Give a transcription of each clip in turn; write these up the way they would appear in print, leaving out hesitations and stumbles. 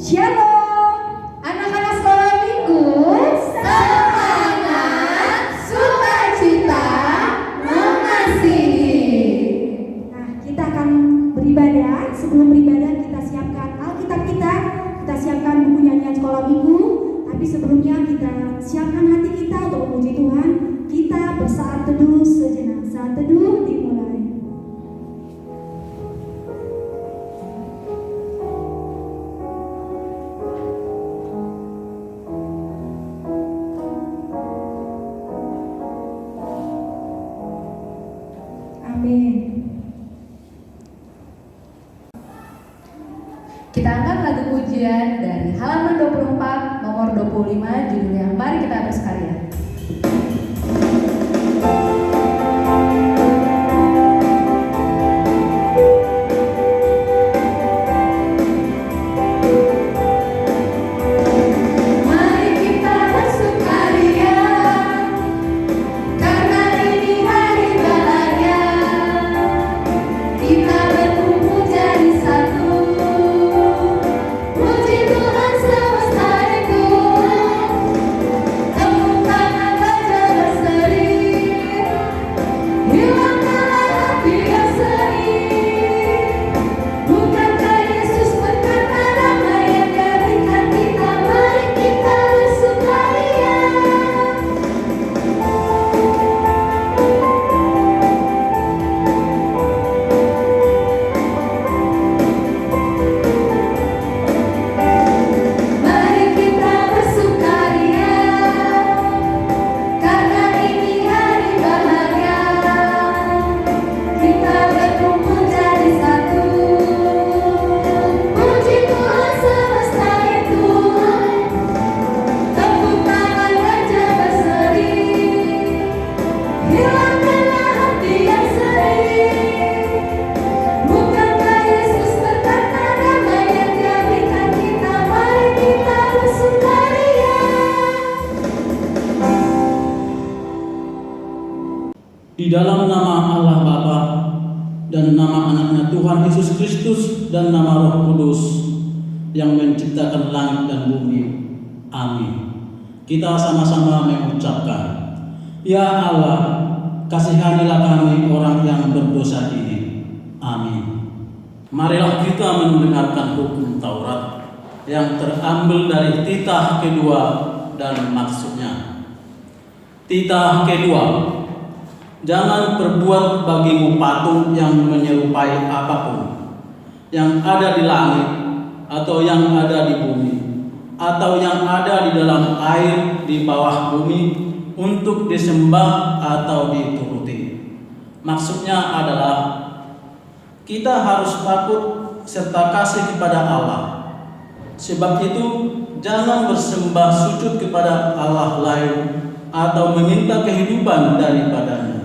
Shalom, anak-anak sekolah minggu. Semangat, sukacita, mengasihi. Nah, kita akan beribadah. Sebelum beribadah kita siapkan Alkitab kita siapkan buku nyanyian sekolah minggu. Tapi sebelumnya kita siapkan hati kita untuk memuji Tuhan. Kita bersaat teduh sejenak. Saat teduh dimulai. Kita angkat lagu pujian dari halaman 24 nomor 25 judulnya Mari Kita Berkarya. Di dalam nama Allah Bapa dan nama anaknya Tuhan Yesus Kristus dan nama Roh Kudus yang menciptakan langit dan bumi. Amin. Kita sama-sama mengucapkan, Ya Allah, kasihanilah kami orang yang berdosa ini. Amin. Marilah kita mendengarkan hukum Taurat yang terambil dari titah kedua dan maksudnya. Titah kedua, jangan perbuat bagimu patung yang menyerupai apapun yang ada di langit atau yang ada di bumi atau yang ada di dalam air di bawah bumi untuk disembah atau dituruti. Maksudnya adalah kita harus takut serta kasih kepada Allah. Sebab itu jangan bersembah sujud kepada Allah lain atau meminta kehidupan daripadanya.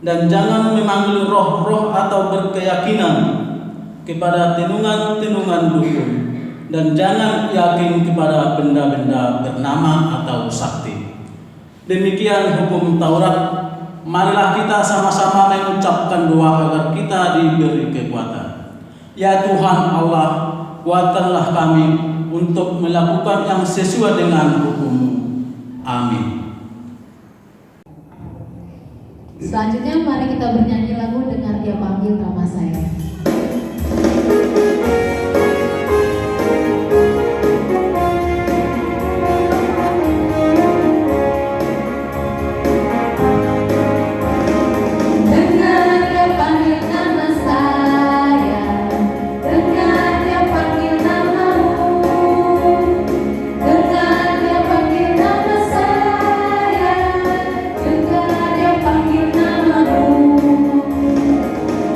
Dan jangan memanggil roh-roh atau berkeyakinan kepada tenungan-tenungan dukun, dan jangan yakin kepada benda-benda bernama atau sakti. Demikian hukum Taurat. Marilah kita sama-sama mengucapkan doa agar kita diberi kekuatan. Ya Tuhan Allah, kuatkanlah kami untuk melakukan yang sesuai dengan hukum-Mu. Amin. Selanjutnya mari kita bernyanyi lagu Dengar Dia Panggil Nama Saya.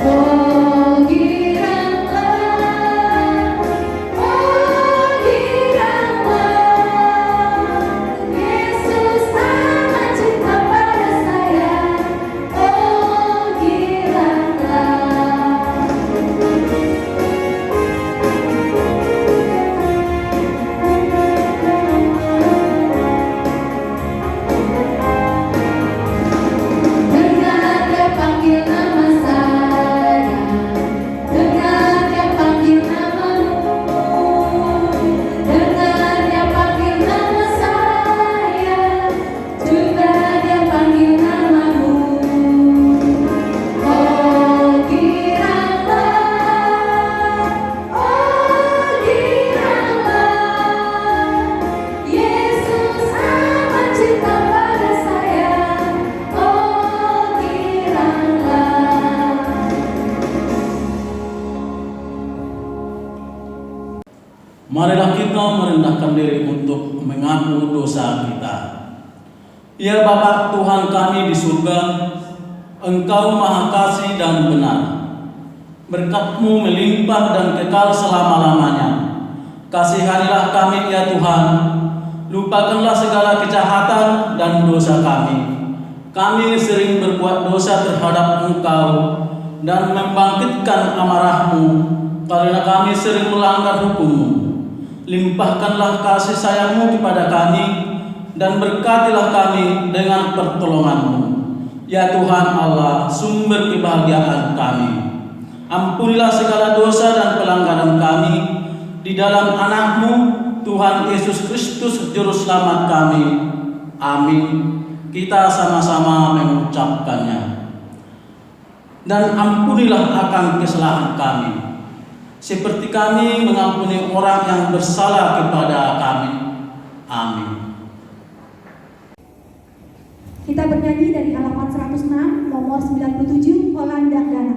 Oh, kita merendahkan diri untuk mengaku dosa kita. Ya Bapa Tuhan kami di surga, Engkau Maha Kasih dan benar. Berkat-Mu melimpah dan kekal selama-lamanya. Kasihanilah kami ya Tuhan. Lupakanlah segala kejahatan dan dosa kami. Kami sering berbuat dosa terhadap Engkau dan membangkitkan amarah-Mu karena kami sering melanggar hukum-Mu. Limpahkanlah kasih sayang-Mu kepada kami dan berkatilah kami dengan pertolongan-Mu. Ya Tuhan Allah, sumber kebahagiaan kami. Ampunilah segala dosa dan pelanggaran kami di dalam anak-Mu, Tuhan Yesus Kristus Juru Selamat kami. Amin. Kita sama-sama mengucapkannya. Dan ampunilah akan kesalahan kami, seperti kami mengampuni orang yang bersalah kepada kami. Amin. Kita bernyanyi dari halaman 106, nomor 97, Holanda Dana.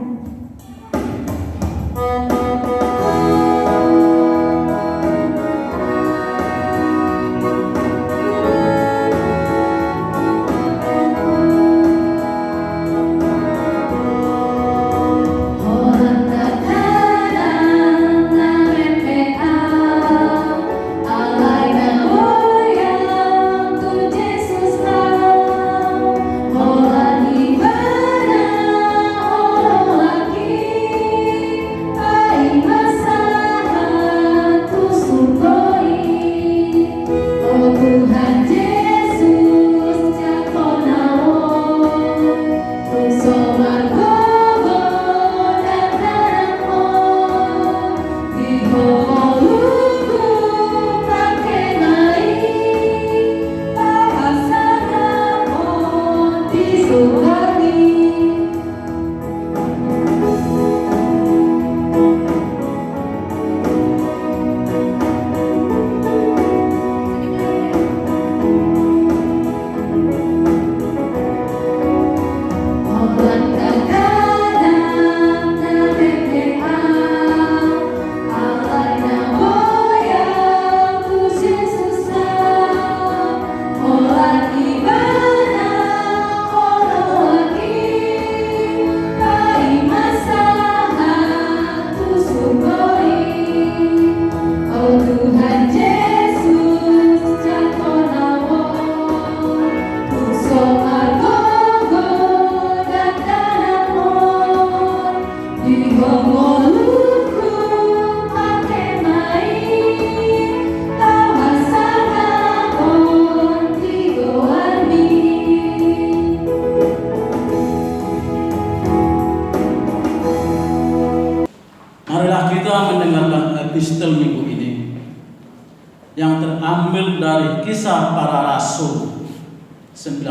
Marilah kita mendengarkan epistel minggu ini yang terambil dari Kisah Para Rasul 19,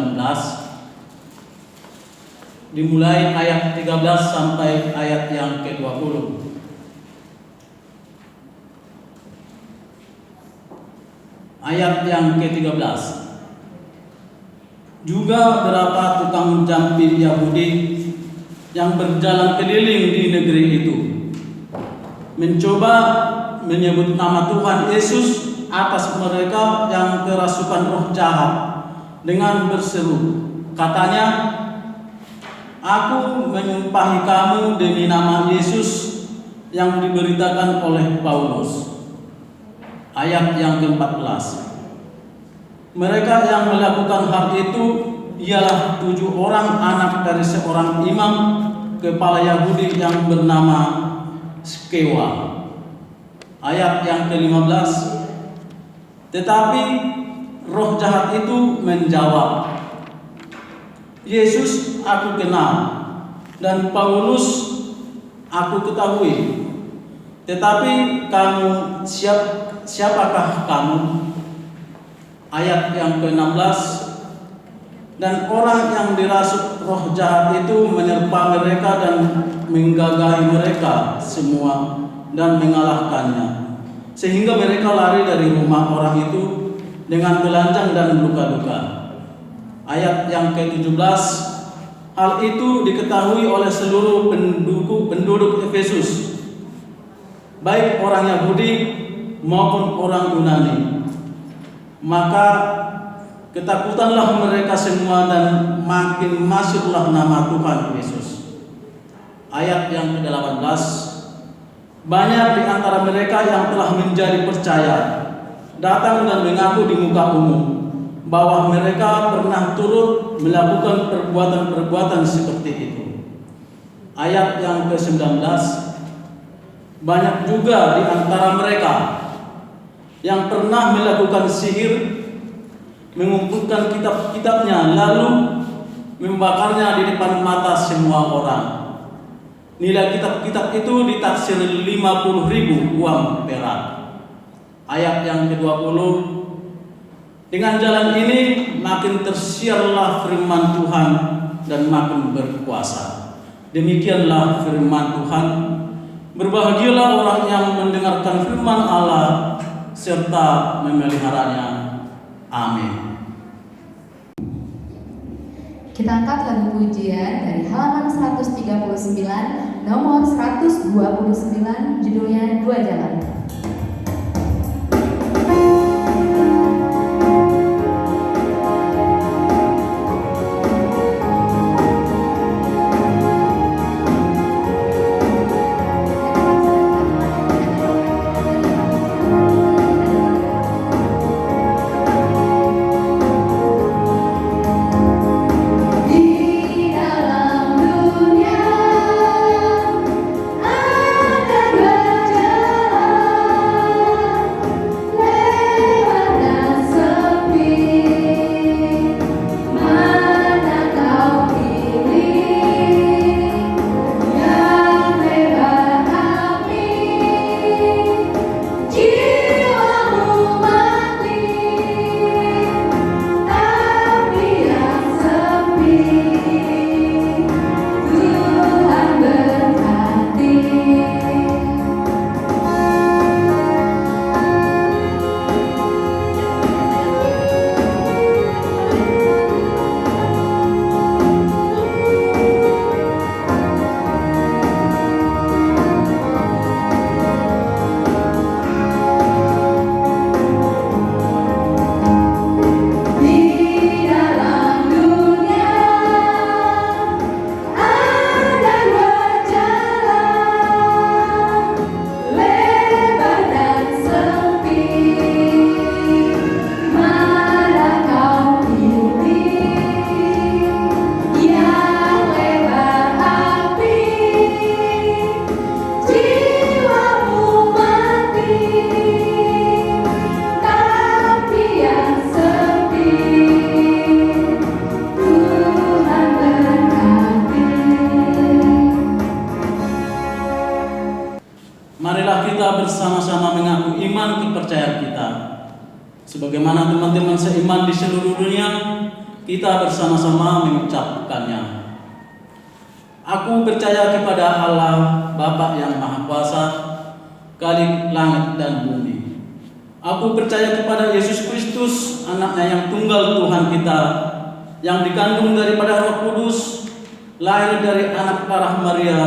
dimulai ayat 13 sampai ayat yang ke-20. Ayat yang ke-13. Juga beberapa tukang jampi Yahudi yang berjalan keliling di negeri itu mencoba menyebut nama Tuhan Yesus atas mereka yang kerasukan roh jahat dengan berseru, katanya, "Aku menyumpahi kamu demi nama Yesus yang diberitakan oleh Paulus." Ayat yang ke-14. Mereka yang melakukan hal itu ialah 7 orang anak dari seorang imam kepala Yahudi yang bernama Skewa. Ayat yang ke-15. Tetapi roh jahat itu menjawab, "Yesus aku kenal dan Paulus aku ketahui. Tetapi kamu siapakah kamu?" Ayat yang ke-16. Dan orang yang dirasuk roh jahat itu menyerpa mereka dan menggagahi mereka semua dan mengalahkannya, sehingga mereka lari dari rumah orang itu dengan telanjang dan luka-luka. Ayat yang ke-17. Hal itu diketahui oleh seluruh penduduk Efesus, baik orang Yahudi maupun orang Yunani. Maka ketakutanlah mereka semua dan makin masuklah nama Tuhan Yesus. Ayat yang ke-18, banyak di antara mereka yang telah menjadi percaya datang dan mengaku di muka umum bahwa mereka pernah turut melakukan perbuatan-perbuatan seperti itu. Ayat yang ke-19, banyak juga di antara mereka yang pernah melakukan sihir, mengumpulkan kitab-kitabnya lalu membakarnya di depan mata semua orang. Nilai kitab-kitab itu ditaksir 50.000 uang perak. Ayat yang ke-20, dengan jalan ini makin tersiarlah firman Tuhan dan makin berkuasa. Demikianlah firman Tuhan. Berbahagialah orang yang mendengarkan firman Allah serta memeliharanya. Amin. Kita angkat lagu pujian dari halaman 139, nomor 129, judulnya Dua Jalan. Marilah kita bersama-sama mengaku iman kepercayaan kita. Sebagaimana teman-teman seiman di seluruh dunia, kita bersama-sama mengucapkannya. Aku percaya kepada Allah, Bapa yang Maha Kuasa, Khalik langit dan bumi. Aku percaya kepada Yesus Kristus, anaknya yang tunggal Tuhan kita, yang dikandung daripada Roh Kudus, lahir dari anak darah Maria,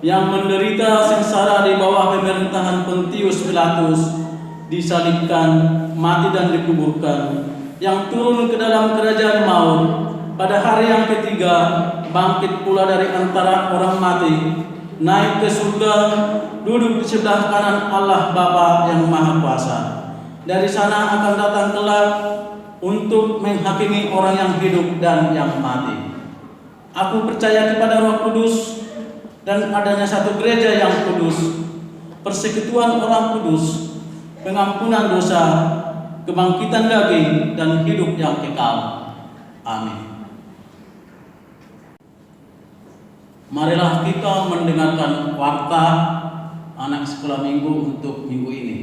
yang menderita sengsara di bawah pemerintahan Pontius Pilatus, disalibkan, mati dan dikuburkan, yang turun ke dalam kerajaan maut, pada hari yang ketiga bangkit pula dari antara orang mati, naik ke surga, duduk di sebelah kanan Allah Bapa yang Maha Kuasa. Dari sana akan datang kelak untuk menghakimi orang yang hidup dan yang mati. Aku percaya kepada Roh Kudus dan adanya satu gereja yang kudus, persekutuan orang kudus, pengampunan dosa, kebangkitan daging, dan hidup yang kekal. Amin. Marilah kita mendengarkan warta anak sekolah minggu untuk minggu ini.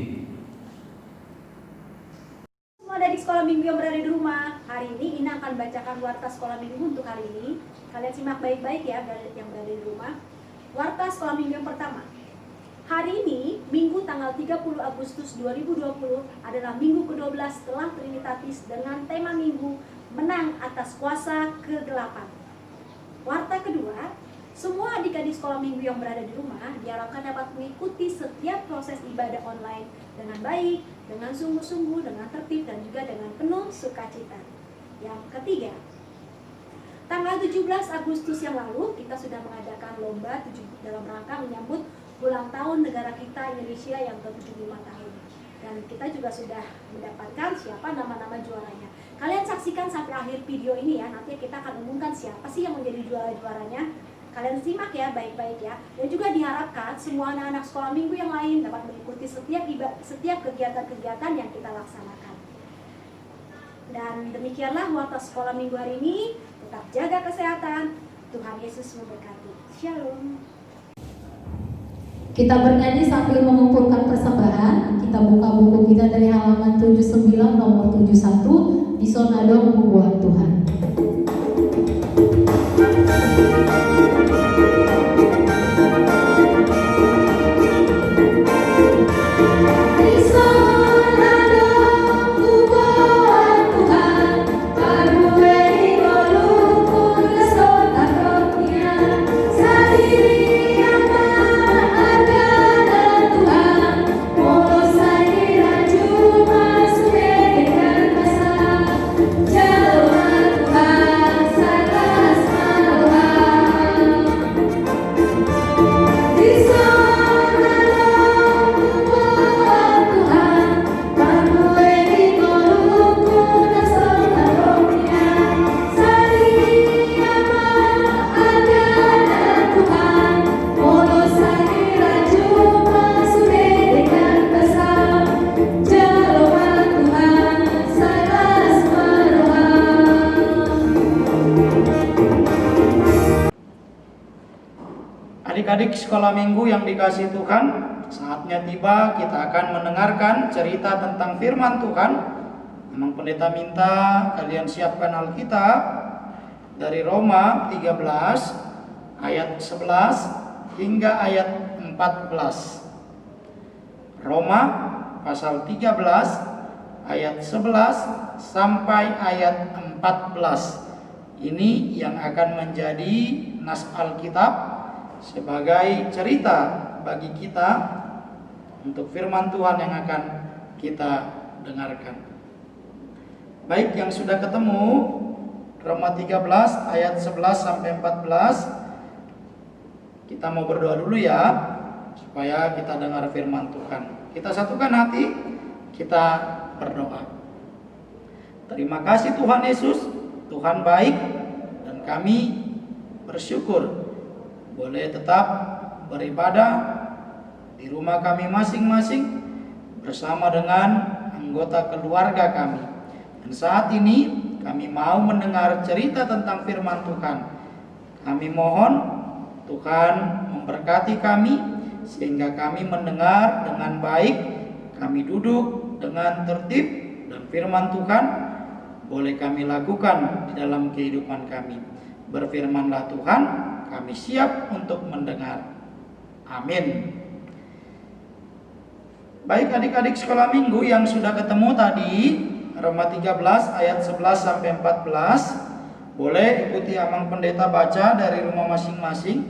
Semua adik sekolah minggu yang berada di rumah, hari ini Ina akan bacakan warta sekolah minggu untuk hari ini. Kalian simak baik-baik ya yang berada di rumah. Warta sekolah minggu yang pertama. Hari ini, Minggu tanggal 30 Agustus 2020 adalah minggu ke-12 setelah Trinitatis dengan tema minggu Menang Atas Kuasa ke-8. Warta kedua, Semua adik-adik sekolah minggu yang berada di rumah diharapkan dapat mengikuti setiap proses ibadah online dengan baik, dengan sungguh-sungguh, dengan tertib, dan juga dengan penuh sukacita. Yang ketiga, tanggal 17 Agustus yang lalu kita sudah mengadakan lomba dalam rangka menyambut ulang tahun negara kita Indonesia yang ke-75 tahun. Dan kita juga sudah mendapatkan siapa nama-nama juaranya. Kalian saksikan sampai akhir video ini ya, nanti kita akan umumkan siapa sih yang menjadi juara-juaranya. Kalian simak ya baik-baik ya. Dan juga diharapkan semua anak-anak sekolah minggu yang lain dapat mengikuti setiap kegiatan-kegiatan yang kita laksanakan. Dan demikianlah warta sekolah minggu hari ini. Tetap jaga kesehatan. Tuhan Yesus memberkati. Shalom. Kita bernyanyi sambil mengumpulkan persembahan. Kita buka buku kita dari halaman 79 nomor 71 di Sonado Pembuahan Tuhan. Adik-adik sekolah minggu yang dikasihi Tuhan, saatnya tiba kita akan mendengarkan cerita tentang firman Tuhan. Memang pendeta minta kalian siapkan Alkitab dari Roma 13 ayat 11 hingga ayat 14. Roma pasal 13 ayat 11 sampai ayat 14. Ini yang akan menjadi nas Alkitab sebagai cerita bagi kita untuk firman Tuhan yang akan kita dengarkan. Baik, yang sudah ketemu Roma 13 ayat 11 sampai 14, kita mau berdoa dulu ya supaya kita dengar firman Tuhan. Kita satukan hati, kita berdoa. Terima kasih Tuhan Yesus, Tuhan baik, dan kami bersyukur boleh tetap beribadah di rumah kami masing-masing bersama dengan anggota keluarga kami. Dan saat ini kami mau mendengar cerita tentang firman Tuhan. Kami mohon Tuhan memberkati kami sehingga kami mendengar dengan baik, kami duduk dengan tertib, dan firman Tuhan boleh kami lakukan di dalam kehidupan kami. Berfirmanlah Tuhan, kami siap untuk mendengar. Amin. Baik adik-adik sekolah minggu yang sudah ketemu tadi, Roma 13 ayat 11 sampai 14, boleh ikuti Amang Pendeta baca dari rumah masing-masing.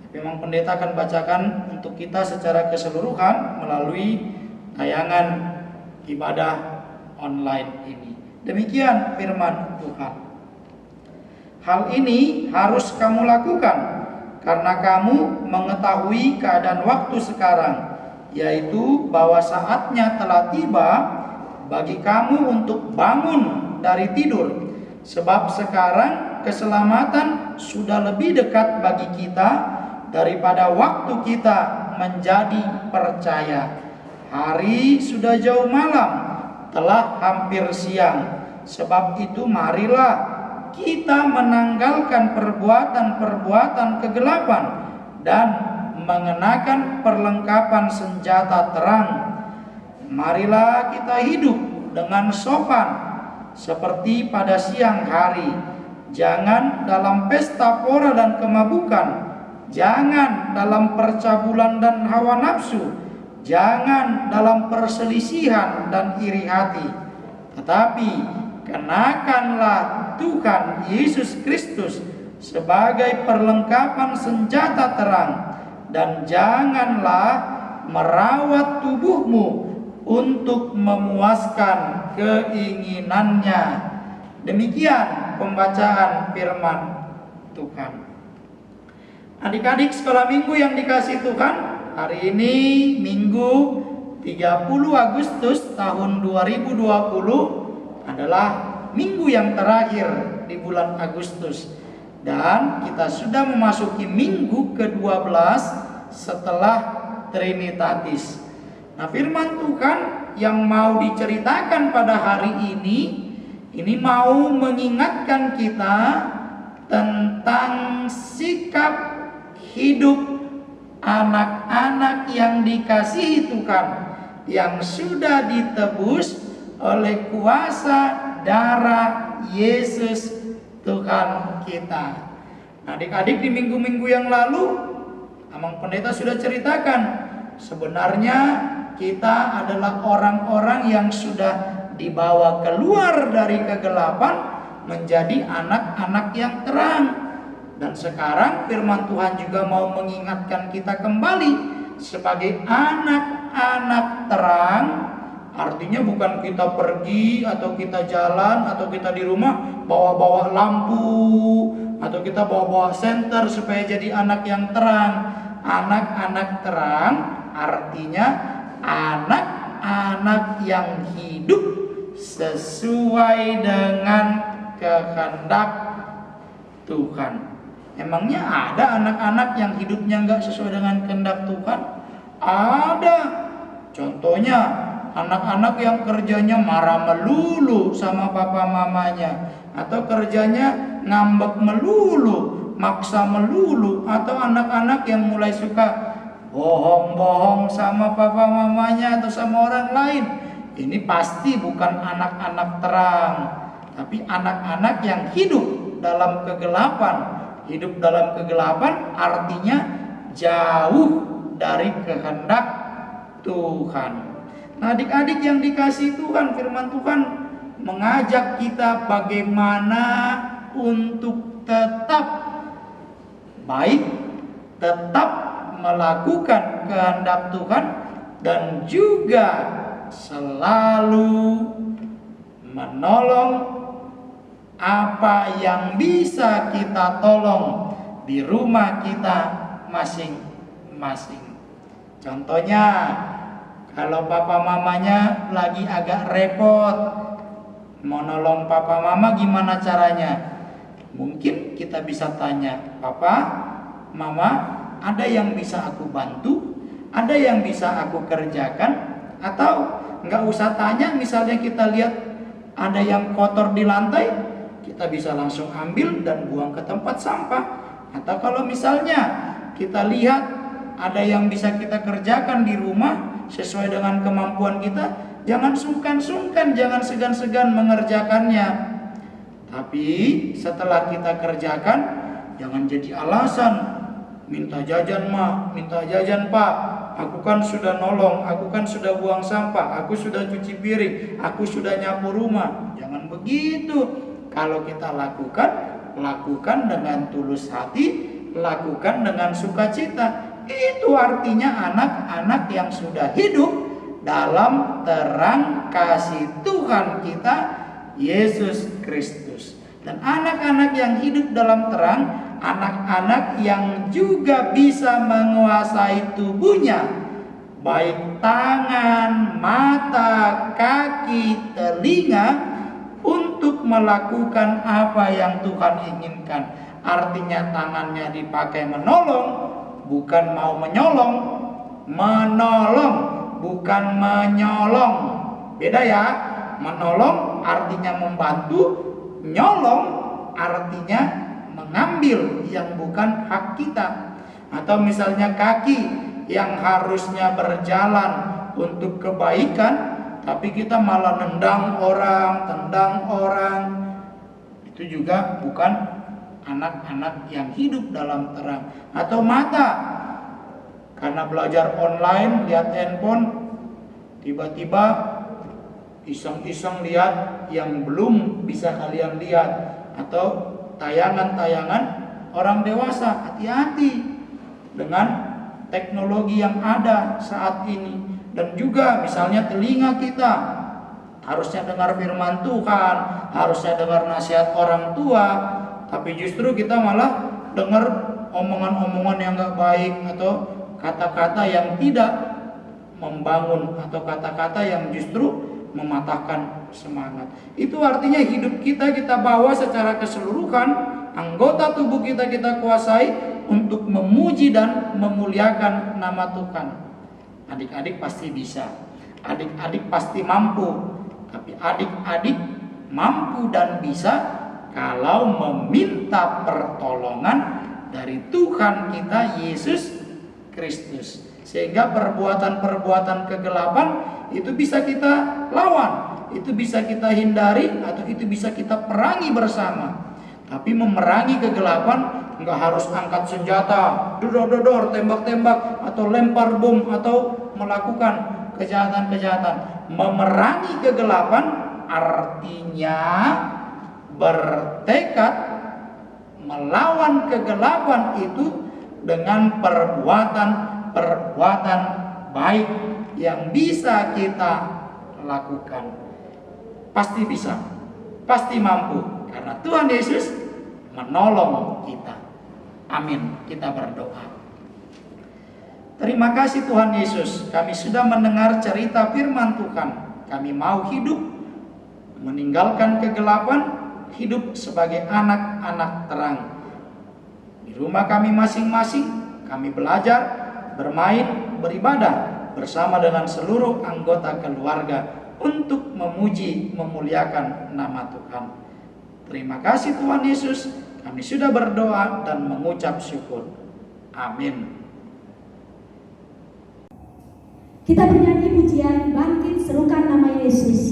Tapi Amang Pendeta akan bacakan untuk kita secara keseluruhan melalui tayangan ibadah online ini. Demikian firman Tuhan. Hal ini harus kamu lakukan karena kamu mengetahui keadaan waktu sekarang, yaitu bahwa saatnya telah tiba bagi kamu untuk bangun dari tidur. Sebab sekarang keselamatan sudah lebih dekat bagi kita daripada waktu kita menjadi percaya. Hari sudah jauh malam, telah hampir siang. Sebab itu marilah kita menanggalkan perbuatan-perbuatan kegelapan dan mengenakan perlengkapan senjata terang. Marilah kita hidup dengan sopan seperti pada siang hari. Jangan dalam pesta pora dan kemabukan, jangan dalam percabulan dan hawa nafsu, jangan dalam perselisihan dan iri hati, tetapi kenakanlah Tuhan Yesus Kristus sebagai perlengkapan senjata terang, dan janganlah merawat tubuhmu untuk memuaskan keinginannya. Demikian pembacaan firman Tuhan. Adik-adik sekolah minggu yang dikasihi Tuhan, hari ini Minggu 30 Agustus tahun 2020 adalah minggu yang terakhir di bulan Agustus, dan kita sudah memasuki minggu ke-12 setelah Trinitatis. Nah, firman Tuhan yang mau diceritakan pada hari ini mau mengingatkan kita tentang sikap hidup anak-anak yang dikasihi Tuhan, yang sudah ditebus oleh kuasa darah Yesus Tuhan kita. Adik-adik, di minggu-minggu yang lalu Amang Pendeta sudah ceritakan, sebenarnya kita adalah orang-orang yang sudah dibawa keluar dari kegelapan menjadi anak-anak yang terang. Dan sekarang firman Tuhan juga mau mengingatkan kita kembali sebagai anak-anak terang. Artinya bukan kita pergi atau kita jalan atau kita di rumah bawa-bawa lampu atau kita bawa-bawa senter supaya jadi anak yang terang. Anak-anak terang artinya anak-anak yang hidup sesuai dengan kehendak Tuhan. Emangnya ada anak-anak yang hidupnya nggak sesuai dengan kehendak Tuhan? Ada. Contohnya anak-anak yang kerjanya marah melulu sama papa mamanya, atau kerjanya ngambek melulu, maksa melulu, atau anak-anak yang mulai suka bohong-bohong sama papa mamanya atau sama orang lain. Ini pasti bukan anak-anak terang, tapi anak-anak yang hidup dalam kegelapan. Hidup dalam kegelapan artinya jauh dari kehendak Tuhan. Nah, adik-adik yang dikasihi Tuhan, firman Tuhan mengajak kita bagaimana untuk tetap baik, tetap melakukan kehendak Tuhan, dan juga selalu menolong apa yang bisa kita tolong di rumah kita masing-masing. Contohnya, kalau papa mamanya lagi agak repot, mau nolong papa mama gimana caranya? Mungkin kita bisa tanya, "Papa, mama, ada yang bisa aku bantu? Ada yang bisa aku kerjakan?" Atau nggak usah tanya, misalnya kita lihat ada yang kotor di lantai, kita bisa langsung ambil dan buang ke tempat sampah. Atau kalau misalnya kita lihat ada yang bisa kita kerjakan di rumah sesuai dengan kemampuan kita, jangan sungkan-sungkan, jangan segan-segan mengerjakannya. Tapi setelah kita kerjakan, jangan jadi alasan, minta jajan ma, minta jajan pak, aku kan sudah nolong, aku kan sudah buang sampah, aku sudah cuci piring, aku sudah nyapu rumah. Jangan begitu. Kalau kita lakukan dengan tulus hati, lakukan dengan sukacita. Itu artinya anak-anak yang sudah hidup dalam terang kasih Tuhan kita Yesus Kristus. Dan anak-anak yang hidup dalam terang, anak-anak yang juga bisa menguasai tubuhnya, baik tangan, mata, kaki, telinga, untuk melakukan apa yang Tuhan inginkan. Artinya tangannya dipakai menolong, bukan mau menyolong. Menolong, bukan menyolong. Beda ya. Menolong artinya membantu, nyolong artinya mengambil yang bukan hak kita. Atau misalnya kaki yang harusnya berjalan untuk kebaikan, tapi kita malah tendang orang, itu juga bukan anak-anak yang hidup dalam terang. Atau mata, karena belajar online, lihat handphone, tiba-tiba iseng-iseng lihat yang belum bisa kalian lihat, atau tayangan-tayangan orang dewasa, hati-hati dengan teknologi yang ada saat ini. Dan juga misalnya telinga kita harusnya dengar firman Tuhan, harusnya dengar nasihat orang tua, tapi justru kita malah dengar omongan-omongan yang gak baik atau kata-kata yang tidak membangun atau kata-kata yang justru mematahkan semangat. Itu artinya hidup kita bawa secara keseluruhan, anggota tubuh kita kuasai untuk memuji dan memuliakan nama Tuhan. Adik-adik pasti bisa, adik-adik pasti mampu, tapi adik-adik mampu dan bisa kalau meminta pertolongan dari Tuhan kita Yesus Kristus. Sehingga perbuatan-perbuatan kegelapan itu bisa kita lawan, itu bisa kita hindari, atau itu bisa kita perangi bersama. Tapi memerangi kegelapan nggak harus angkat senjata, dodor-dodor, tembak-tembak, atau lempar bom, atau melakukan kejahatan-kejahatan. Memerangi kegelapan artinya bertekad melawan kegelapan itu dengan perbuatan baik yang bisa kita lakukan. Pasti bisa, pasti mampu, karena Tuhan Yesus menolong kita. Amin. Kita berdoa. Terima kasih Tuhan Yesus, kami sudah mendengar cerita firman Tuhan. Kami mau hidup meninggalkan kegelapan, hidup sebagai anak-anak terang. Di rumah kami masing-masing, kami belajar, bermain, beribadah bersama dengan seluruh anggota keluarga untuk memuji, memuliakan nama Tuhan. Terima kasih Tuhan Yesus, kami sudah berdoa dan mengucap syukur. Amin. Kita bernyanyi pujian Bangkit Serukan Nama Yesus.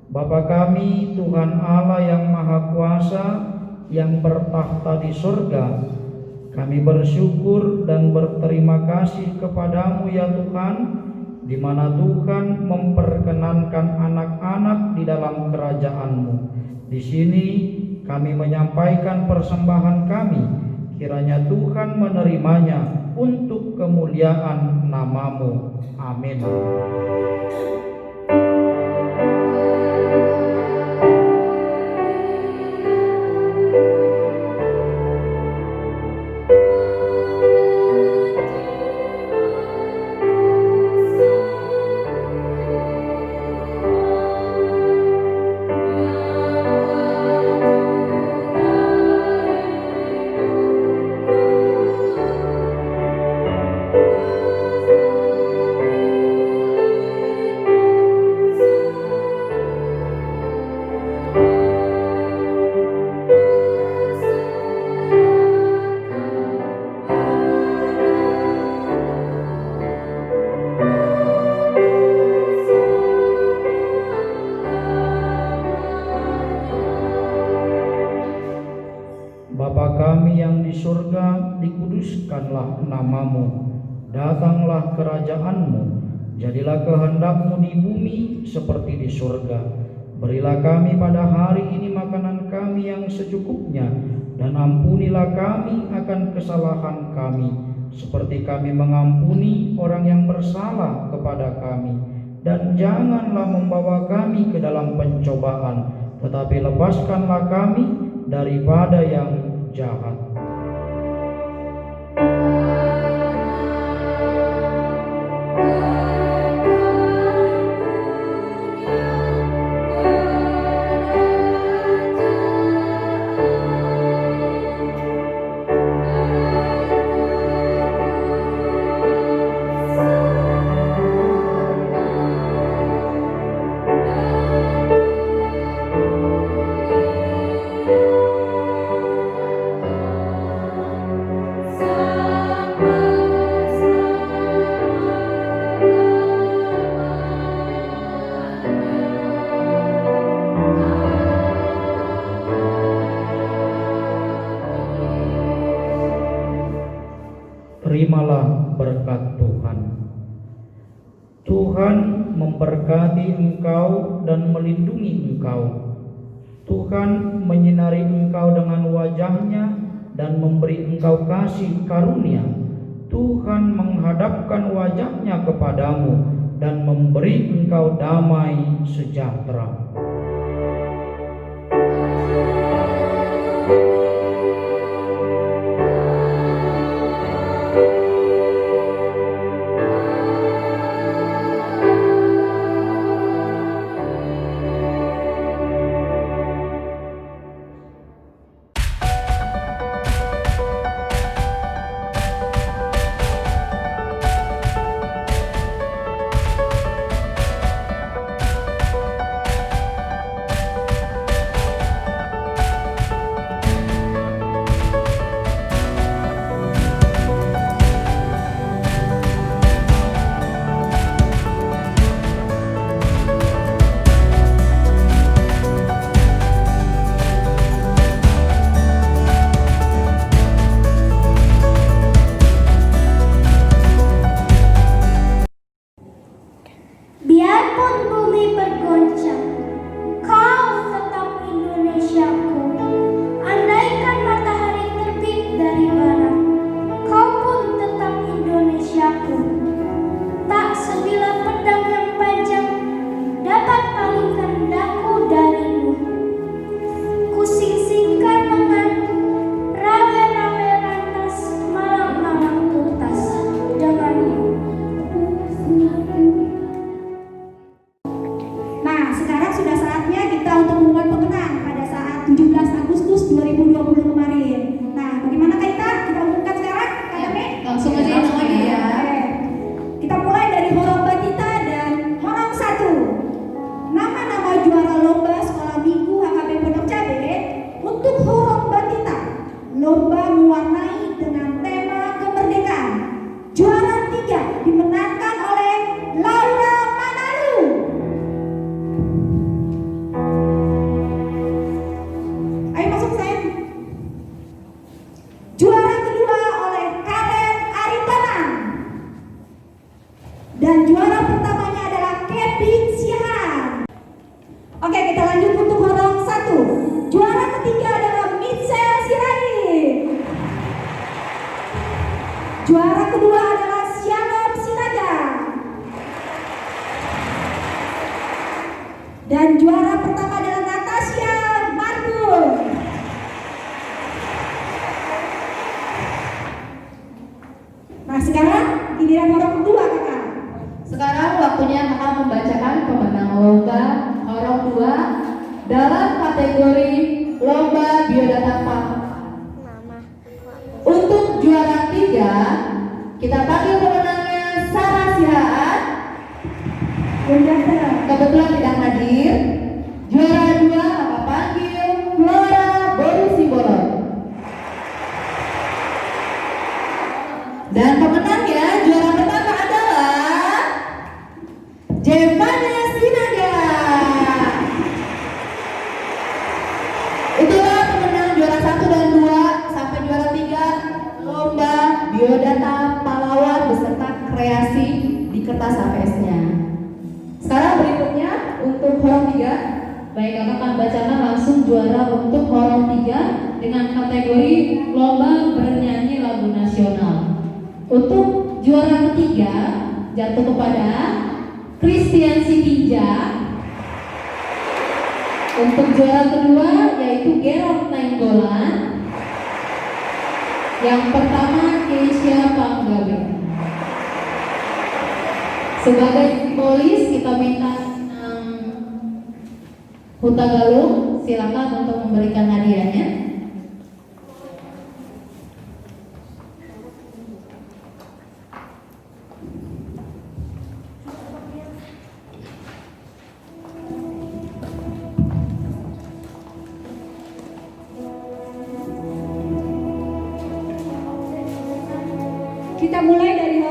Bapa kami, Tuhan Allah yang Maha Kuasa, yang bertakhta di surga, kami bersyukur dan berterima kasih kepadamu ya Tuhan, di mana Tuhan memperkenankan anak-anak di dalam kerajaan-Mu. Di sini kami menyampaikan persembahan kami, kiranya Tuhan menerimanya untuk kemuliaan nama-Mu. Amin. Bapa kami yang di surga, dikuduskanlah nama-Mu, datanglah kerajaan-Mu, jadilah kehendak-Mu di bumi seperti di surga. Berilah kami pada hari ini makanan kami yang secukupnya, dan ampunilah kami akan kesalahan kami, seperti kami mengampuni orang yang bersalah kepada kami. Dan janganlah membawa kami ke dalam pencobaan, tetapi lepaskanlah kami daripada yang jahat. Terimalah berkat Tuhan. Tuhan memberkati engkau dan melindungi engkau. Tuhan menyinari engkau dengan wajah-Nya dan memberi engkau kasih karunia. Tuhan menghadapkan wajah-Nya kepadamu dan memberi engkau damai sejahtera. Biarpun bumi bergoncang, kau tetap Indonesiaku. Andaikan matahari terbit dari barat, kau pun tetap Indonesiaku. Tak sebilah pedang yang panjang dapat palingkan daku darimu. Kusing-singkan lengan, rawe-rawe rantas, malam-malam tuntas denganmu. Nah, sekarang juara kedua adalah Shalom Sinaga. Dan juara pertama adalah Natasha Marbun. Nah sekarang giliran orang kedua kakak. Sekarang waktunya kakak membacakan pemenang lomba Horong 2 dalam kategori lomba biodata pahlawan. Untuk juara 3, kita panggil pemenangnya Sarah Sihaan. Kebetulan tidak hadir. Juara 2 kakak panggil Flora Borusibolon. Dan pemenangnya juara pertama adalah Jemana Sinaga. Itulah pemenang juara 1 dan 2 sampai juara 3 lomba biodata pahlawan beserta kreasi di kertas APS-nya. Sekarang berikutnya untuk Horong 3. Baik, kakak akan bacakan langsung juara untuk Horong 3 dengan kategori lomba bernyanyi lagu nasional. Untuk juara ketiga jatuh kepada Christian Sitinja. Untuk juara kedua yaitu Gerard Nainggolan. Yang pertama Keisha Panggabe. Sebagai polis kita minta Huta Galung silakan untuk memberikan hadiahnya. Kita mulai dari